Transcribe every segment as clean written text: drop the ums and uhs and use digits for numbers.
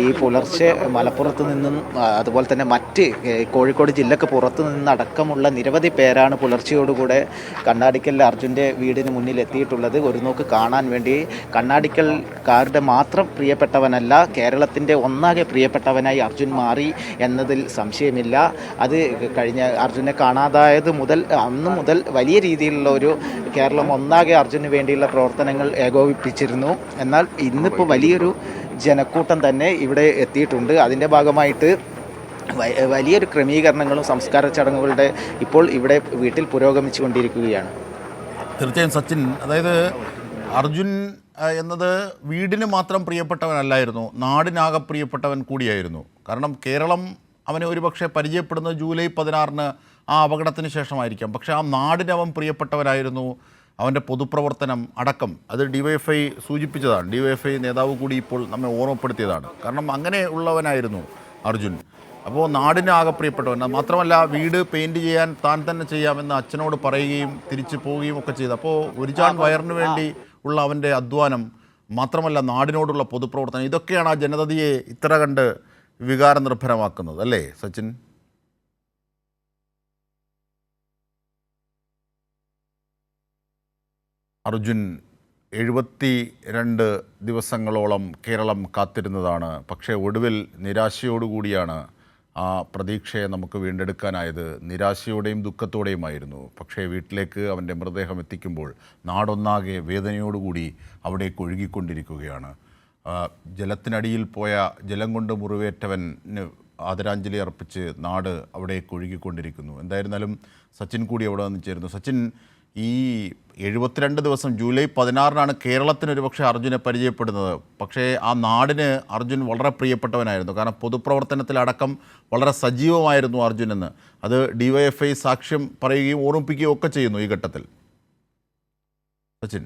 ഈ പുലർച്ചെ മലപ്പുറത്ത് നിന്നും അതുപോലെ തന്നെ മറ്റ് കോഴിക്കോട് ജില്ലക്ക് പുറത്തു നിന്നടക്കമുള്ള നിരവധി പേരാണ് പുലർച്ചയോടുകൂടെ കണ്ണാടിക്കൽ അർജുൻ്റെ വീടിന് മുന്നിൽ എത്തിയിട്ടുള്ളത്. ഒരു നോക്ക് കാണാൻ വേണ്ടി. കണ്ണാടിക്കൽക്കാരുടെ മാത്രം പ്രിയപ്പെട്ടവനല്ല, കേരളത്തിൻ്റെ ഒന്നാകെ പ്രിയപ്പെട്ടവനായി അർജുൻ മാറി എന്നതിൽ സംശയമില്ല. അത് കഴിഞ്ഞ അർജുനെ കാണാതായത് അന്ന് മുതൽ വലിയ രീതിയിലുള്ള ഒരു കേരളം ഒന്നാകെ അർജുന് വേണ്ടിയുള്ള പ്രവർത്തനങ്ങൾ ഏകോപിപ്പിച്ചിരുന്നു. എന്നാൽ ഇന്നിപ്പോൾ വലിയൊരു ജനക്കൂട്ടം തന്നെ ഇവിടെ എത്തിയിട്ടുണ്ട്. അതിൻ്റെ ഭാഗമായിട്ട് വലിയൊരു ക്രമീകരണങ്ങളും സംസ്കാര ചടങ്ങുകളുടെ ഇപ്പോൾ ഇവിടെ വീട്ടിൽ പുരോഗമിച്ചു കൊണ്ടിരിക്കുകയാണ്. തീർച്ചയായും സച്ചിൻ, അതായത് അർജുൻ എന്നത് വീടിന് മാത്രം പ്രിയപ്പെട്ടവനല്ലായിരുന്നു, നാടിനാകെ പ്രിയപ്പെട്ടവൻ കൂടിയായിരുന്നു. കാരണം കേരളം അവനെ ഒരുപക്ഷെ പരിചയപ്പെടുന്നത് ജൂലൈ 16 ആ അപകടത്തിന് ശേഷമായിരിക്കാം. പക്ഷേ ആ നാടിനവൻ പ്രിയപ്പെട്ടവനായിരുന്നു. അവൻ്റെ പൊതുപ്രവർത്തനം അടക്കം അത് DYFI സൂചിപ്പിച്ചതാണ്. DYFI നേതാവ് കൂടി ഇപ്പോൾ നമ്മെ ഓർമ്മപ്പെടുത്തിയതാണ്. കാരണം അങ്ങനെ ഉള്ളവനായിരുന്നു അർജുൻ. അപ്പോൾ നാടിനാകെ പ്രിയപ്പെട്ടവൻ. മാത്രമല്ല, വീട് പെയിൻറ്റ് ചെയ്യാൻ താൻ തന്നെ ചെയ്യാമെന്ന് അച്ഛനോട് പറയുകയും തിരിച്ചു പോവുകയും ഒക്കെ ചെയ്തു. അപ്പോൾ ഒരു ചാൺ വയറിന് വേണ്ടി ഉള്ള അവൻ്റെ അധ്വാനം, മാത്രമല്ല നാടിനോടുള്ള പൊതുപ്രവർത്തനം, ഇതൊക്കെയാണ് ആ ജനതയെ ഇത്ര കണ്ട് വികാരനിർഭരമാക്കുന്നത്, അല്ലേ സച്ചിൻ? അർജുൻ 72 ദിവസങ്ങളോളം കേരളം കാത്തിരുന്നതാണ്. പക്ഷേ ഒടുവിൽ നിരാശയോടുകൂടിയാണ് ആ പ്രതീക്ഷയെ നമുക്ക് വീണ്ടെടുക്കാനായത്. നിരാശയോടെയും ദുഃഖത്തോടെയുമായിരുന്നു. പക്ഷേ വീട്ടിലേക്ക് അവൻ്റെ മൃതദേഹം എത്തിക്കുമ്പോൾ നാടൊന്നാകെ വേദനയോടുകൂടി അവിടേക്ക് ഒഴുകിക്കൊണ്ടിരിക്കുകയാണ്. ജലത്തിനടിയിൽ പോയ ജലം കൊണ്ട് മുറിവേറ്റവന് ആദരാഞ്ജലി അർപ്പിച്ച് നാട് അവിടേക്ക് ഒഴുകിക്കൊണ്ടിരിക്കുന്നു. എന്തായിരുന്നാലും സച്ചിൻ കൂടി അവിടെ വന്ന് ചേരുന്നു. സച്ചിൻ, ഈ 72 ദിവസം ജൂലൈ 16 കേരളത്തിന് ഒരുപക്ഷെ അർജുനെ പരിചയപ്പെടുന്നത്. പക്ഷേ ആ നാടിന് അർജുൻ വളരെ പ്രിയപ്പെട്ടവനായിരുന്നു. കാരണം പൊതുപ്രവർത്തനത്തിലടക്കം വളരെ സജീവമായിരുന്നു അർജുൻ എന്ന്. അത് DYFI സാക്ഷ്യം പറയുകയും ഓർമ്മിപ്പിക്കുകയും ഒക്കെ ചെയ്യുന്നു ഈ ഘട്ടത്തിൽ. സച്ചിൻ,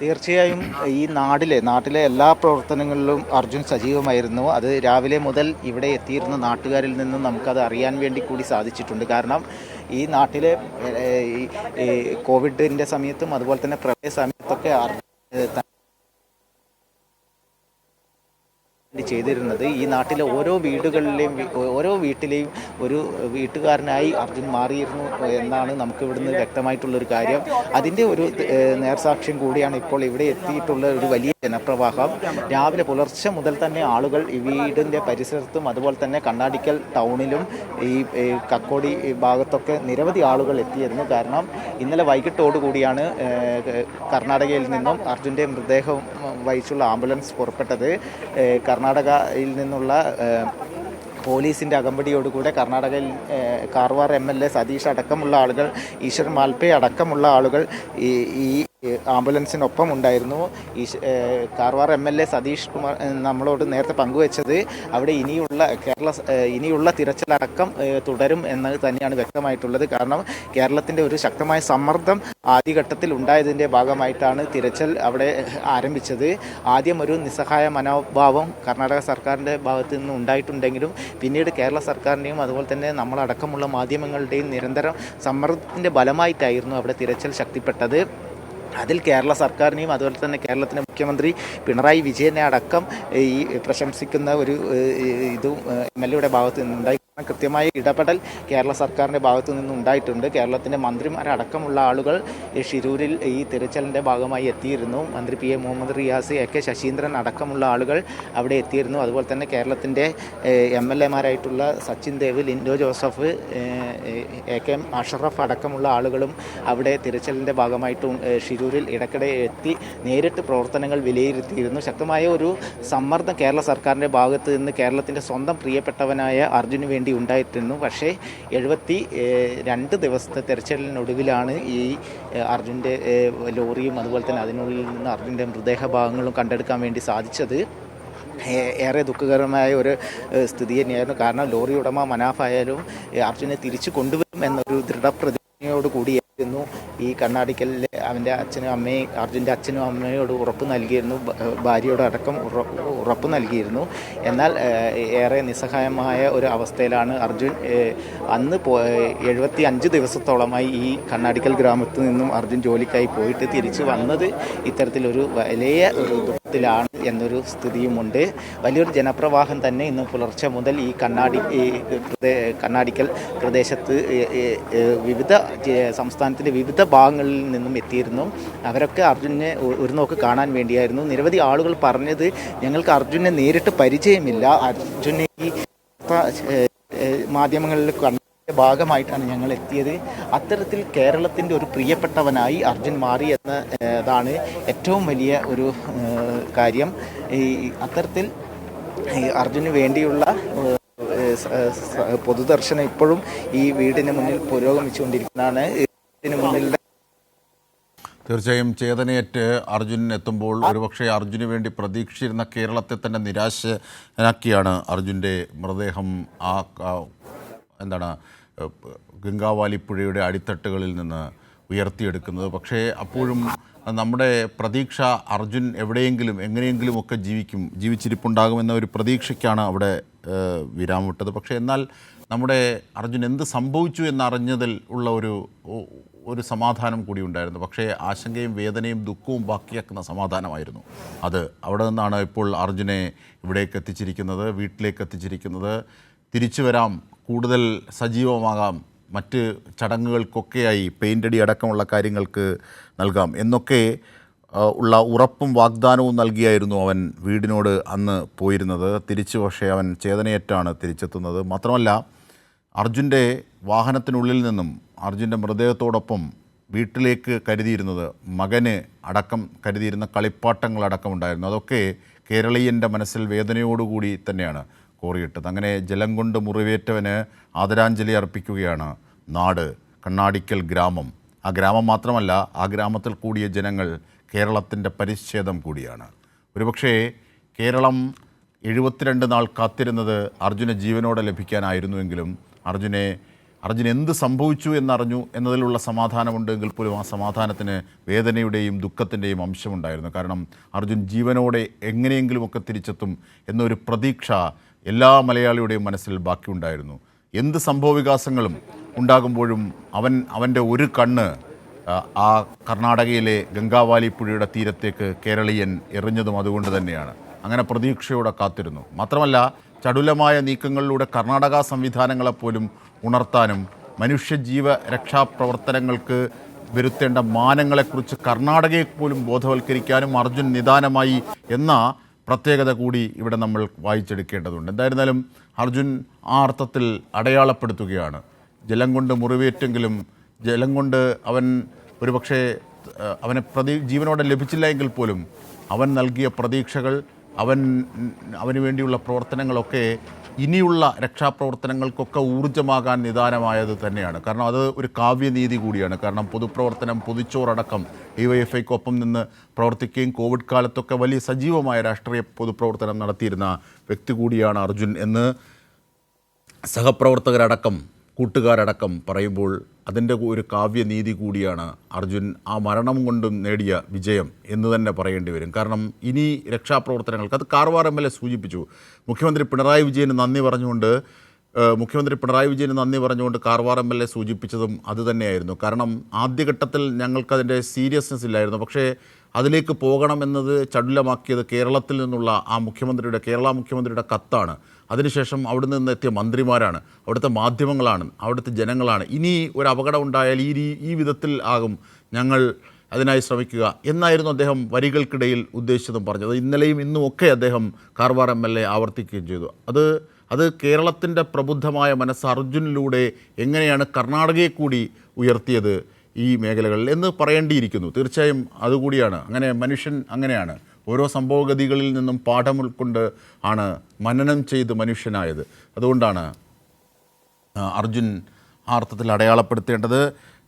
തീർച്ചയായും ഈ നാട്ടിലെ എല്ലാ പ്രവർത്തനങ്ങളിലും അർജുൻ സജീവമായിരുന്നു. അത് രാവിലെ മുതൽ ഇവിടെ എത്തിയിരുന്ന നാട്ടുകാരിൽ നിന്നും നമുക്കത് അറിയാൻ വേണ്ടി കൂടി സാധിച്ചിട്ടുണ്ട്. കാരണം ഈ നാട്ടിലെ കോവിഡിൻ്റെ സമയത്തും അതുപോലെ തന്നെ പ്രളയ സമയത്തൊക്കെ ചെയ്തിരുന്നത് ഈ നാട്ടിലെ ഓരോ വീട്ടിലെയും ഒരു വീട്ടുകാരനായി അർജുൻ മാറിയിരുന്നു എന്നാണ് നമുക്ക് ഇവിടുന്ന് വ്യക്തമായിട്ടുള്ളൊരു കാര്യം. അതിൻ്റെ ഒരു നേർസാക്ഷ്യം കൂടിയാണ് ഇപ്പോൾ ഇവിടെ എത്തിയിട്ടുള്ള ഒരു വലിയ ജനപ്രവാഹം. രാവിലെ പുലർച്ചെ മുതൽ തന്നെ ആളുകൾ ഈ വീടിൻ്റെ പരിസരത്തും അതുപോലെ തന്നെ കണ്ണാടിക്കൽ ടൗണിലും ഈ കക്കോടി ഭാഗത്തൊക്കെ നിരവധി ആളുകൾ എത്തിയിരുന്നു. കാരണം ഇന്നലെ വൈകിട്ടോടുകൂടിയാണ് കർണാടകയിൽ നിന്നും അർജുൻ്റെ മൃതദേഹം വഹിച്ചുള്ള ആംബുലൻസ് പുറപ്പെട്ടത്. കർണാടകയിൽ നിന്നുള്ള പോലീസിൻ്റെ അകമ്പടിയോടുകൂടെ കർണാടകയിൽ കാർവാർ MLA സതീഷ് അടക്കമുള്ള ആളുകൾ, ഈശ്വർ മാൽപേ അടക്കമുള്ള ആളുകൾ ഈ ആംബുലൻസിനൊപ്പം ഉണ്ടായിരുന്നു. ഈ കാർവാർ MLA സതീഷ് കുമാർ നമ്മളോട് നേരത്തെ പങ്കുവച്ചത് അവിടെ ഇനിയുള്ള തിരച്ചിലടക്കം തുടരും എന്ന് തന്നെയാണ് വ്യക്തമായിട്ടുള്ളത്. കാരണം കേരളത്തിൻ്റെ ഒരു ശക്തമായ സമ്മർദ്ദം ആദ്യഘട്ടത്തിൽ ഉണ്ടായതിൻ്റെ ഭാഗമായിട്ടാണ് തിരച്ചിൽ അവിടെ ആരംഭിച്ചത്. ആദ്യം ഒരു നിസ്സഹായ മനോഭാവം കർണാടക സർക്കാരിൻ്റെ ഭാഗത്തു നിന്ന് ഉണ്ടായിട്ടുണ്ടെങ്കിലും പിന്നീട് കേരള സർക്കാരിൻ്റെയും അതുപോലെ തന്നെ നമ്മളടക്കമുള്ള മാധ്യമങ്ങളുടെയും നിരന്തരം സമ്മർദ്ദത്തിൻ്റെ ഫലമായിട്ടായിരുന്നു അവിടെ തിരച്ചിൽ ശക്തിപ്പെട്ടത്. അതിൽ കേരള സർക്കാരിനെയും അതുപോലെ തന്നെ കേരളത്തിൻ്റെ മുഖ്യമന്ത്രി പിണറായി വിജയനെ അടക്കം ഈ പ്രശംസിക്കുന്ന ഒരു ഇതും MLAയുടെ ഭാഗത്തു നിന്നുണ്ടായി. കൃത്യമായ ഇടപെടൽ കേരള സർക്കാരിൻ്റെ ഭാഗത്തു നിന്നുണ്ടായിട്ടുണ്ട്. കേരളത്തിൻ്റെ മന്ത്രിമാരടക്കമുള്ള ആളുകൾ ഷിരൂരിൽ ഈ തിരച്ചിലിൻ്റെ ഭാഗമായി എത്തിയിരുന്നു. മന്ത്രി PA മുഹമ്മദ് റിയാസ്, AK ശശീന്ദ്രൻ അടക്കമുള്ള ആളുകൾ അവിടെ എത്തിയിരുന്നു. അതുപോലെ തന്നെ കേരളത്തിൻ്റെ MLAമാരായിട്ടുള്ള സച്ചിൻ ദേവ്, ലിൻഡോ ജോസഫ്, AK അഷറഫ് അടക്കമുള്ള ആളുകളും അവിടെ തിരച്ചിലിൻ്റെ ഭാഗമായിട്ട് ഷിരൂരിൽ ഇടയ്ക്കിടെ എത്തി നേരിട്ട് പ്രവർത്തനങ്ങൾ വിലയിരുത്തിയിരുന്നു. ശക്തമായ ഒരു സമ്മർദ്ദം കേരള സർക്കാരിൻ്റെ ഭാഗത്ത് നിന്ന് കേരളത്തിൻ്റെ സ്വന്തം പ്രിയപ്പെട്ടവനായ അർജുന് വേണ്ടി ഉണ്ടായിരുന്നു. പക്ഷേ 72 ദിവസത്തെ തെരച്ചിലിനൊടുവിലാണ് ഈ അർജുൻ്റെ ലോറിയും അതുപോലെ തന്നെ അതിനുള്ളിൽ നിന്ന് അർജുൻ്റെ മൃതദേഹഭാഗങ്ങളും കണ്ടെടുക്കാൻ വേണ്ടി സാധിച്ചത്. ഏറെ ദുഃഖകരമായ ഒരു സ്ഥിതി തന്നെയായിരുന്നു. കാരണം ലോറി ഉടമ മനാഫായാലും അർജുനെ തിരിച്ചു കൊണ്ടുവരും എന്നൊരു ദൃഢപ്രതിജ്ഞയോട് കൂടിയായിരുന്നു ഈ കണ്ണാടിക്കലിലെ അവൻ്റെ അച്ഛനും അമ്മയും അർജുൻ്റെ അച്ഛനും അമ്മയോട് ഉറപ്പ് നൽകിയിരുന്നു, ഭാര്യയോടടക്കം ഉറപ്പ് നൽകിയിരുന്നു. എന്നാൽ ഏറെ നിസ്സഹായമായ ഒരു അവസ്ഥയിലാണ് അർജുൻ. അന്ന് 75 ദിവസത്തോളമായി ഈ കണ്ണാടിക്കൽ ഗ്രാമത്തിൽ നിന്നും അർജുൻ ജോലിക്കായി പോയിട്ട് തിരിച്ചു വന്നത് ഇത്തരത്തിലൊരു വലിയ ഒരു വെള്ളത്തിലാണ് എന്നൊരു സ്ഥിതിയുമുണ്ട്. വലിയൊരു ജനപ്രവാഹം തന്നെ ഇന്ന് പുലർച്ചെ മുതൽ ഈ കണ്ണാടിക്കൽ പ്രദേശത്ത് സംസ്ഥാനത്തിൻ്റെ വിവിധ ഭാഗങ്ങളിൽ നിന്നും എത്തിയിരുന്നു. അവരൊക്കെ അർജുനെ ഒരു നോക്ക് കാണാൻ വേണ്ടിയായിരുന്നു. നിരവധി ആളുകൾ പറഞ്ഞത്, ഞങ്ങൾക്ക് അർജുനെ നേരിട്ട് പരിചയമില്ല, അർജുനെ ഈ മാധ്യമങ്ങളിൽ ഭാഗമായിട്ടാണ് ഞങ്ങൾ എത്തിയത്. അത്തരത്തിൽ കേരളത്തിൻ്റെ ഒരു പ്രിയപ്പെട്ടവനായി അർജുൻ മാറി എന്നതാണ് ഏറ്റവും വലിയ ഒരു കാര്യം. അത്തരത്തിൽ അർജുന് വേണ്ടിയുള്ള പൊതുദർശനം ഇപ്പോഴും ഈ വീടിന് മുന്നിൽ പുരോഗമിച്ചുകൊണ്ടിരിക്കുന്നതാണ്. ഇതിന് മുന്നിൽ തീർച്ചയായും ചേതനയേറ്റ് അർജുൻ എത്തുമ്പോൾ ഒരുപക്ഷെ അർജുന് വേണ്ടി പ്രതീക്ഷിച്ചിരുന്ന കേരളത്തെ തന്നെ നിരാശനാക്കിയാണ് അർജുൻ്റെ മൃതദേഹം ഗംഗാവാലി പുഴയുടെ അടിത്തട്ടുകളിൽ നിന്ന് ഉയർത്തിയെടുക്കുന്നത്. പക്ഷേ അപ്പോഴും നമ്മുടെ പ്രതീക്ഷ അർജുൻ എവിടെയെങ്കിലും എങ്ങനെയെങ്കിലുമൊക്കെ ജീവിച്ചിരിപ്പുണ്ടാകുമെന്ന ഒരു പ്രതീക്ഷയ്ക്കാണ് അവിടെ വിരാമിട്ടത്. പക്ഷേ എന്നാൽ നമ്മുടെ അർജുൻ എന്ത് സംഭവിച്ചു എന്നറിഞ്ഞതിൽ ഉള്ള ഒരു സമാധാനം കൂടി ഉണ്ടായിരുന്നു. പക്ഷേ ആശങ്കയും വേദനയും ദുഃഖവും ബാക്കിയാക്കുന്ന സമാധാനമായിരുന്നു അത്. അവിടെ നിന്നാണ് ഇപ്പോൾ അർജുനെ ഇവിടേക്ക് എത്തിച്ചിരിക്കുന്നത്, വീട്ടിലേക്ക് എത്തിച്ചിരിക്കുന്നത്. തിരിച്ചു വരാം, കൂടുതൽ സജീവമാകാം, മറ്റ് ചടങ്ങുകൾക്കൊക്കെയായി പെയിൻ്റടി അടക്കമുള്ള കാര്യങ്ങൾക്ക് നൽകാം എന്നൊക്കെ ഉള്ള ഉറപ്പും വാഗ്ദാനവും നൽകിയായിരുന്നു അവൻ വീടിനോട് അന്ന് പോയിരുന്നത്. തിരിച്ചു പക്ഷേ അവൻ ചേതനയേറ്റാണ് തിരിച്ചെത്തുന്നത്. മാത്രമല്ല അർജുൻ്റെ വാഹനത്തിനുള്ളിൽ നിന്നും അർജുൻ്റെ മൃതദേഹത്തോടൊപ്പം വീട്ടിലേക്ക് കരുതിയിരുന്നത്, മകന് അടക്കം കരുതിയിരുന്ന കളിപ്പാട്ടങ്ങളടക്കം ഉണ്ടായിരുന്നു. അതൊക്കെ കേരളീയൻ്റെ മനസ്സിൽ വേദനയോടുകൂടി തന്നെയാണ് കോറിയിട്ടത്. അങ്ങനെ ജലം കൊണ്ട് മുറിവേറ്റവന് ആദരാഞ്ജലി അർപ്പിക്കുകയാണ് നാട്, കണ്ണാടിക്കൽ ഗ്രാമം. ആ ഗ്രാമം മാത്രമല്ല, ആ ഗ്രാമത്തിൽ കൂടിയ ജനങ്ങൾ കേരളത്തിൻ്റെ പരിച്ഛേദം കൂടിയാണ്. ഒരുപക്ഷേ കേരളം 72 നാൾ കാത്തിരുന്നത് അർജുന ജീവനോടെ ലഭിക്കാനായിരുന്നുവെങ്കിലും അർജുൻ എന്ത് സംഭവിച്ചു എന്നറിഞ്ഞു എന്നതിലുള്ള സമാധാനമുണ്ടെങ്കിൽ പോലും ആ സമാധാനത്തിന് വേദനയുടെയും ദുഃഖത്തിൻ്റെയും അംശമുണ്ടായിരുന്നു. കാരണം അർജുൻ ജീവനോടെ എങ്ങനെയെങ്കിലുമൊക്കെ തിരിച്ചെത്തും എന്നൊരു പ്രതീക്ഷ എല്ലാ മലയാളിയുടെയും മനസ്സിൽ ബാക്കിയുണ്ടായിരുന്നു. എന്ത് സംഭവവികാസങ്ങളും ഉണ്ടാകുമ്പോഴും അവൻ്റെ ഒരു കണ്ണ് ആ കർണാടകയിലെ ഗംഗാവാലി പുഴയുടെ തീരത്തേക്ക് കേരളീയൻ എറിഞ്ഞതും അതുകൊണ്ട് തന്നെയാണ്. അങ്ങനെ പ്രതീക്ഷയോടെ കാത്തിരുന്നു. മാത്രമല്ല ചടുലമായ നീക്കങ്ങളിലൂടെ കർണാടക സംവിധാനങ്ങളെപ്പോലും ഉണർത്താനും മനുഷ്യജീവ രക്ഷാപ്രവർത്തനങ്ങൾക്ക് വരുത്തേണ്ട മാനങ്ങളെക്കുറിച്ച് കർണാടകയെ പോലും ബോധവൽക്കരിക്കാനും അർജുൻ നിദാനമായി എന്ന പ്രത്യേകത കൂടി ഇവിടെ നമ്മൾ വായിച്ചെടുക്കേണ്ടതുണ്ട്. എന്തായിരുന്നാലും അർജുൻ ആ അർത്ഥത്തിൽ അടയാളപ്പെടുത്തുകയാണ്. ജലം കൊണ്ട് മുറിവേറ്റെങ്കിലും ജലം കൊണ്ട് അവൻ ഒരുപക്ഷെ അവനെ ജീവനോടെ ലഭിച്ചില്ല എങ്കിൽ പോലും അവൻ നൽകിയ പ്രതീക്ഷകൾ, അവന് വേണ്ടിയുള്ള പ്രവർത്തനങ്ങളൊക്കെ ഇനിയുള്ള രക്ഷാപ്രവർത്തനങ്ങൾക്കൊക്കെ ഊർജ്ജമാകാൻ നിദാനമായത് തന്നെയാണ്. കാരണം അത് ഒരു കാവ്യനീതി കൂടിയാണ്. കാരണം പൊതുപ്രവർത്തനം, പൊതുച്ചോറടക്കം DYFIക്കൊപ്പം നിന്ന് പ്രവർത്തിക്കുകയും കോവിഡ് കാലത്തൊക്കെ വലിയ സജീവമായ രാഷ്ട്രീയ പൊതുപ്രവർത്തനം നടത്തിയിരുന്ന വ്യക്തി കൂടിയാണ് അർജുൻ എന്ന് സഹപ്രവർത്തകരടക്കം കൂട്ടുകാരടക്കം പറയുമ്പോൾ അതിൻ്റെ ഒരു കാവ്യനീതി കൂടിയാണ് അർജുൻ ആ മരണം കൊണ്ടും നേടിയ വിജയം എന്ന് തന്നെ പറയേണ്ടി വരും. കാരണം ഇനി രക്ഷാപ്രവർത്തനങ്ങൾക്ക് അത് കാർവാർ MLA സൂചിപ്പിച്ചു. മുഖ്യമന്ത്രി പിണറായി വിജയന് നന്ദി പറഞ്ഞുകൊണ്ട് കാർവാർ MLA സൂചിപ്പിച്ചതും അതുതന്നെയായിരുന്നു. കാരണം ആദ്യഘട്ടത്തിൽ ഞങ്ങൾക്കതിൻ്റെ സീരിയസ്നെസ് ഇല്ലായിരുന്നു. പക്ഷേ അതിലേക്ക് പോകണമെന്നത് ചടുലമാക്കിയത് കേരളത്തിൽ നിന്നുള്ള കേരള മുഖ്യമന്ത്രിയുടെ കത്താണ്. അതിനുശേഷം അവിടെ നിന്ന് എത്തിയ മന്ത്രിമാരാണ്, അവിടുത്തെ മാധ്യമങ്ങളാണ്, അവിടുത്തെ ജനങ്ങളാണ്. ഇനി ഒരു അപകടം ഉണ്ടായാൽ ഈ വിധത്തിൽ ആകും ഞങ്ങൾ അതിനായി ശ്രമിക്കുക എന്നായിരുന്നു അദ്ദേഹം വരികൾക്കിടയിൽ ഉദ്ദേശിച്ചതും പറഞ്ഞത്. ഇന്നലെയും ഇന്നുമൊക്കെ അദ്ദേഹം കാർവാർ MLA ആവർത്തിക്കുകയും ചെയ്തു. അത് കേരളത്തിൻ്റെ പ്രബുദ്ധമായ മനസ്സ് അർജുനിലൂടെ എങ്ങനെയാണ് കർണാടകയെ കൂടി ഉയർത്തിയത് ഈ മേഖലകളിൽ എന്ന് പറയേണ്ടിയിരിക്കുന്നു. തീർച്ചയായും അതുകൂടിയാണ്. അങ്ങനെ മനുഷ്യൻ അങ്ങനെയാണ്. ഓരോ സംഭവഗതികളിൽ നിന്നും പാഠം ഉൾക്കൊണ്ട് ആണ് മനനം ചെയ്ത് മനുഷ്യനായത്. അതുകൊണ്ടാണ് അർജുൻ ആ അർത്ഥത്തിൽ അടയാളപ്പെടുത്തേണ്ടത്.